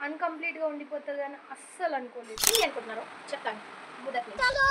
అన్‌కంప్లీట్‌గా ఉండిపోతదని అస్సలు అనుకోలేదు. అనుకుంటున్నారో చెప్తాను. మొదటి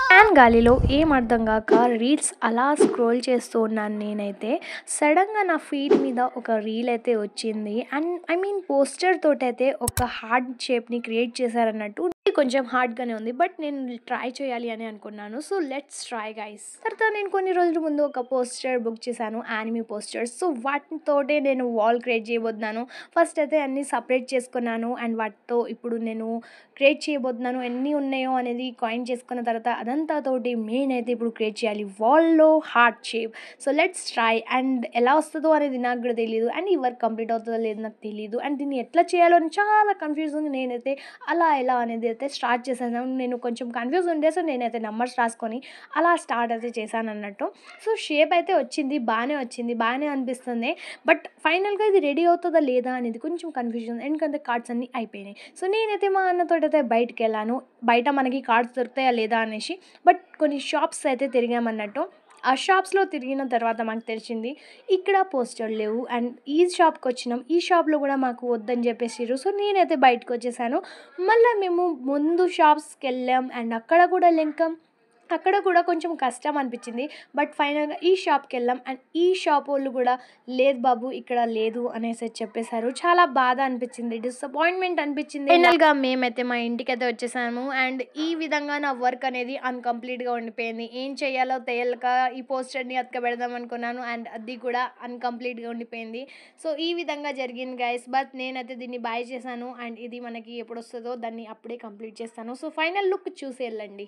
ఫ్యాన్ గాలిలో ఏం అర్థం గాక రీల్స్ అలా స్క్రోల్ చేస్తూ ఉన్నాను నేనైతే. సడన్‌గా నా ఫీడ్ మీద ఒక రీల్ అయితే వచ్చింది. అండ్ ఐ మీన్ పోస్టర్ తోటైతే ఒక హార్ట్ షేప్‌ని క్రియేట్ చేశారన్నట్టు. ఇది కొంచెం హార్డ్‌గానే ఉంది. బట్ నేను ట్రై చేయాలి అని అనుకున్నాను. So let's try guys. తర్వాత నేను కొన్ని రోజుల ముందు ఒక పోస్టర్ బుక్ చేశాను. Anime posters. సో వాటితోటే నేను వాల్ క్రియేట్ చేయబోతున్నాను. ఫస్ట్ అయితే అన్నీ సపరేట్ చేసుకున్నాను. అండ్ వాటితో ఇప్పుడు నేను క్రియేట్ చేయబోతున్నాను. ఎన్ని ఉన్నాయో అనేది కాయిన్ చేసుకున్న తర్వాత అదంతా తోటి మెయిన్ అయితే ఇప్పుడు క్రియేట్ చేయాలి వాల్లో heart shape. So let's try. And ఎలా వస్తుందో అనేది నాకు కూడా తెలియదు. అండ్ ఈ వర్క్ కంప్లీట్ అవుతుందో లేదో నాకు తెలియదు. అండ్ దీన్ని ఎట్లా చేయాలో అని చాలా కన్ఫ్యూజ్ ఉంది. నేనైతే అలా ఎలా అనేది అయితే స్టార్ట్ చేశాను. నేను కొంచెం కన్ఫ్యూజ్ ఉండే, సో నేనైతే నెంబర్స్ రాసుకొని అలా స్టార్ట్ అయితే చేశాను అన్నట్టు. సో షేప్ అయితే వచ్చింది, బాగానే వచ్చింది, బాగానే అనిపిస్తుంది. బట్ ఫైనల్గా ఇది రెడీ అవుతుందా లేదా అనేది కొంచెం కన్ఫ్యూజన్, ఎందుకంటే కార్డ్స్ అన్నీ అయిపోయినాయి. సో నేనైతే మా అన్నతోటైతే బయటికి వెళ్ళాను. బయట మనకి కార్డ్స్ దొరుకుతాయా లేదా అనేసి. బట్ కొన్ని షాప్స్ అయితే తిరిగామన్నట్టు. ఆ షాప్స్లో తిరిగిన తర్వాత మాకు తెలిసింది ఇక్కడ పోస్టర్ లేవు. అండ్ ఈ షాప్కి వచ్చినాం, ఈ షాప్లో కూడా మాకు వద్దని చెప్పేసిర్రు. సో నేనైతే బయటకు వచ్చేసాను. మళ్ళీ మేము ముందు షాప్స్కి వెళ్ళాం. అండ్ అక్కడ కూడా కొంచెం కష్టం అనిపించింది. బట్ ఫైనల్గా ఈ షాప్కి వెళ్ళాం. అండ్ ఈ షాప్ వాళ్ళు కూడా లేదు బాబు ఇక్కడ లేదు అనేసి చెప్పేశారు. చాలా బాధ అనిపించింది, డిసప్పాయింట్మెంట్ అనిపించింది. ఫైనల్గా మేమైతే మా ఇంటికైతే వచ్చేసాము. అండ్ ఈ విధంగా నా వర్క్ అనేది అన్కంప్లీట్గా ఉండిపోయింది. ఏం చేయాలో తెలియక ఈ పోస్టర్ని అతకబెడదాం అనుకున్నాను. అండ్ అది కూడా అన్కంప్లీట్గా ఉండిపోయింది. సో ఈ విధంగా జరిగింది గైస్. బట్ నేనైతే దీన్ని బాయ్ చేశాను. అండ్ ఇది మనకి ఎప్పుడు వస్తుందో దాన్ని అప్పుడే కంప్లీట్ చేస్తాను. సో ఫైనల్ లుక్ చూసి వెళ్ళండి.